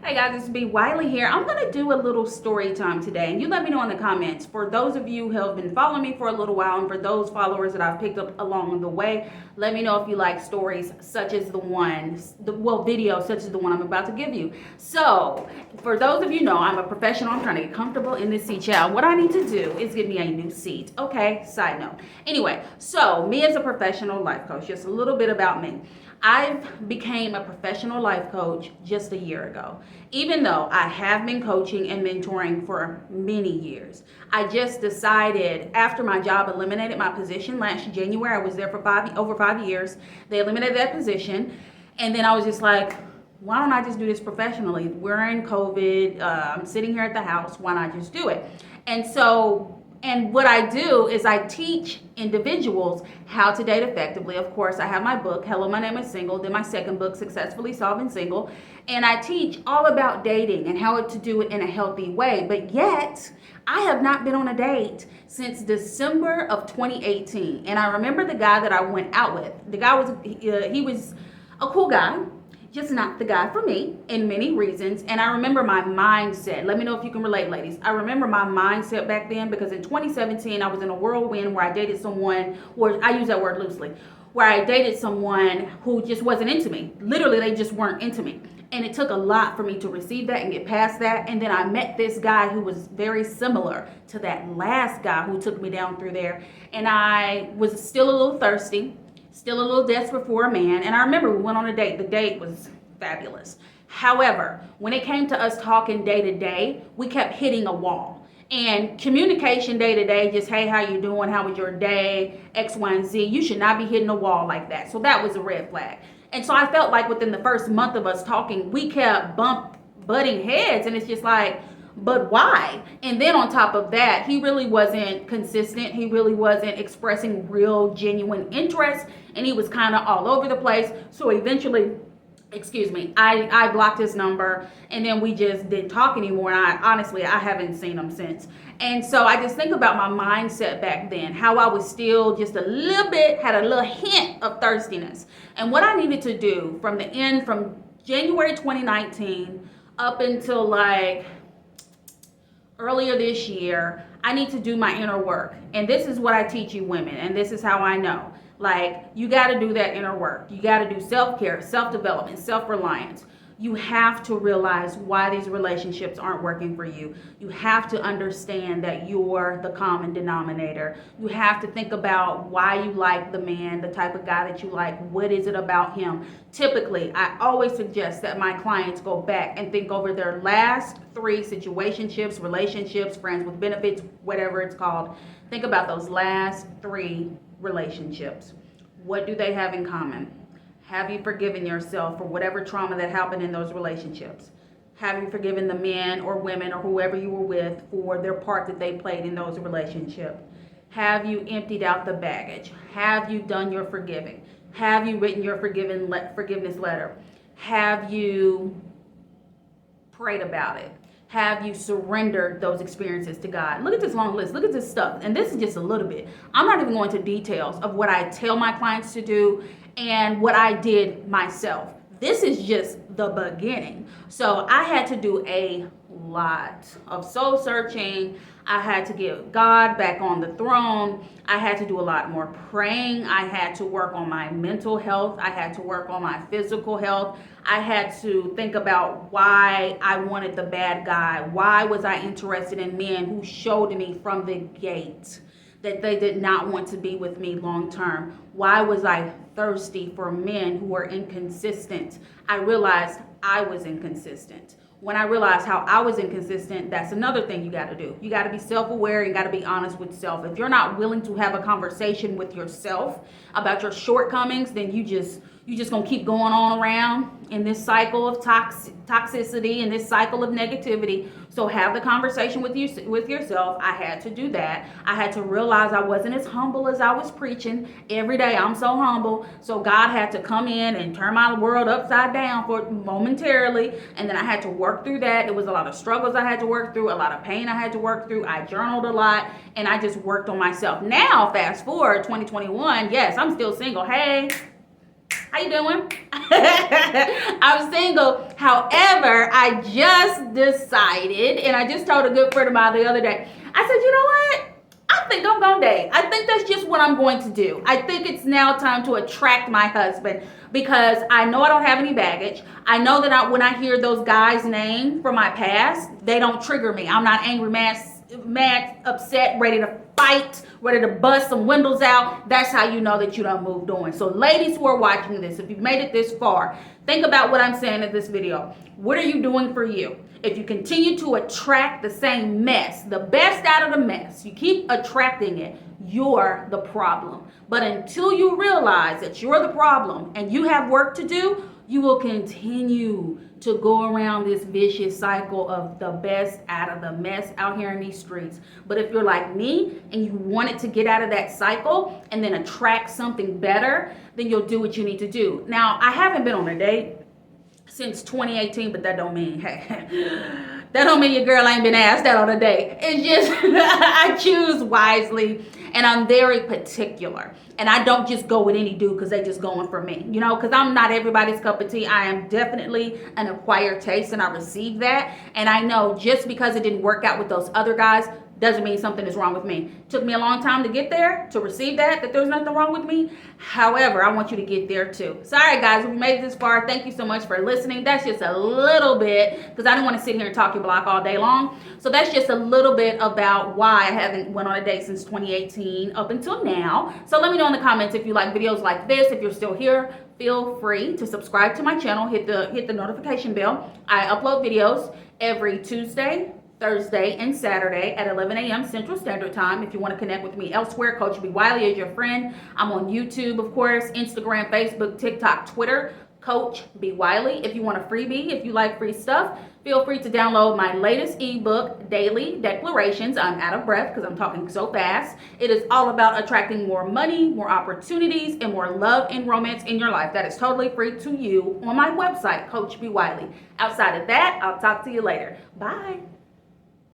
Hey guys, it's B. Wiley here. I'm going to do a little story time today, and you let me know in the comments. For those of you who have been following me for a little while, and for those followers that I've picked up along the way, let me know if you like stories such as videos such as the one I'm about to give you. So, for those of you know, I'm a professional. I'm trying to get comfortable in this seat, child. What I need to do is get me a new seat. Okay, side note. Anyway, so me as a professional life coach, just a little bit about me. I became a professional life coach just a year ago, even though I have been coaching and mentoring for many years. I just decided after my job eliminated my position last January, I was there for over 5 years. They eliminated that position. And then I was just like, why don't I just do this professionally? We're in COVID. I'm sitting here at the house. Why not just do it? And what I do is I teach individuals how to date effectively. Of course, I have my book, Hello, My Name is Single, then my second book, Successfully Solving Single. And I teach all about dating and how to do it in a healthy way. But yet, I have not been on a date since December of 2018. And I remember the guy that I went out with. The guy he was a cool guy. Just not the guy for me in many reasons. And I remember my mindset. Let me know if you can relate, ladies. I remember my mindset back then because in 2017, I was in a whirlwind where I dated someone, or I use that word loosely, where I dated someone who just wasn't into me. Literally, they just weren't into me. And it took a lot for me to receive that and get past that. And then I met this guy who was very similar to that last guy who took me down through there. And I was still a little thirsty. Still a little desperate for a man. And I remember we went on a date. The date was fabulous. However, when it came to us talking day to day, we kept hitting a wall. And communication day to day, just, hey, how you doing? How was your day? X, Y, and Z. You should not be hitting a wall like that. So that was a red flag. And so I felt like within the first month of us talking, we kept butting heads. And it's just like, but why? And then on top of that, he really wasn't consistent. He really wasn't expressing real, genuine interest. And he was kind of all over the place. So eventually, I blocked his number. And then we just didn't talk anymore. And I haven't seen him since. And so I just think about my mindset back then, how I was still just had a little hint of thirstiness. And what I needed to do from January 2019 up until earlier this year, I need to do my inner work. And this is what I teach you women. And this is how I know. You got to do that inner work. You got to do self-care, self-development, self-reliance. You have to realize why these relationships aren't working for you. You have to understand that you're the common denominator. You have to think about why you like the man, the type of guy that you like. What is it about him? Typically, I always suggest that my clients go back and think over their last 3 situationships, relationships, friends with benefits, whatever it's called. Think about those last 3 relationships. What do they have in common? Have you forgiven yourself for whatever trauma that happened in those relationships? Have you forgiven the men or women or whoever you were with for their part that they played in those relationships? Have you emptied out the baggage? Have you done your forgiving? Have you written your forgiveness letter? Have you prayed about it? Have you surrendered those experiences to God? Look at this long list. Look at this stuff. And this is just a little bit. I'm not even going into details of what I tell my clients to do and what I did myself. This is just the beginning. So I had to do a lot of soul searching. I had to get God back on the throne. I had to do a lot more praying. I had to work on my mental health. I had to work on my physical health. I had to think about why I wanted the bad guy. Why was I interested in men who showed me from the gate that they did not want to be with me long term? Why was I thirsty for men who were inconsistent? I realized I was inconsistent. When I realized how I was inconsistent, that's another thing you got to do. You got to be self-aware. You got to be honest with self. If you're not willing to have a conversation with yourself about your shortcomings, then you just gonna keep going on around in this cycle of toxicity and this cycle of negativity. So have the conversation with yourself. I had to do that. I had to realize I wasn't as humble as I was preaching. Every day I'm so humble. So God had to come in and turn my world upside down for momentarily. And then I had to work through that. There was a lot of struggles I had to work through, a lot of pain I had to work through. I journaled a lot and I just worked on myself. Now, fast forward 2021, yes, I'm still single. Hey, How you doing? I'm single. However, I just decided, and I just told a good friend of mine the other day, I said, you know what? I think I'm going to date. I think that's just what I'm going to do. I think it's now time to attract my husband because I know I don't have any baggage. I know that when I hear those guys' names from my past, they don't trigger me. I'm not angry, mad, upset, ready to fight, ready to bust some windows out. That's how you know that you done moved on. So ladies who are watching this, if you've made it this far, think about what I'm saying in this video. What are you doing for you? If you continue to attract the same mess, the best out of the mess, you keep attracting it, you're the problem. But until you realize that you're the problem and you have work to do, you will continue to go around this vicious cycle of the best out of the mess out here in these streets. But if you're like me and you wanted to get out of that cycle and then attract something better, then you'll do what you need to do. Now, I haven't been on a date since 2018, but that don't mean, hey, that don't mean your girl ain't been asked out on a date. It's just, I choose wisely and I'm very particular. And I don't just go with any dude because they just going for me, you know, because I'm not everybody's cup of tea. I am definitely an acquired taste and I receive that. And I know just because it didn't work out with those other guys doesn't mean something is wrong with me. Took me a long time to get there, to receive that there's nothing wrong with me. However, I want you to get there too. Sorry guys, if you made it this far, thank you so much for listening. That's just a little bit, because I don't want to sit here and talk your block all day long. So that's just a little bit about why I haven't went on a date since 2018 up until now. So let me know in the comments if you like videos like this. If you're still here, feel free to subscribe to my channel, hit the notification bell. I upload videos every Tuesday, Thursday, and Saturday at 11 a.m. Central Standard Time. If you want to connect with me elsewhere, Coach B. Wiley is your friend. I'm on YouTube, of course, Instagram, Facebook, TikTok, Twitter, Coach B. Wiley. If you want a freebie, if you like free stuff, feel free to download my latest ebook, Daily Declarations. I'm out of breath because I'm talking so fast. It is all about attracting more money, more opportunities, and more love and romance in your life. That is totally free to you on my website, Coach B. Wiley. Outside of that, I'll talk to you later. Bye.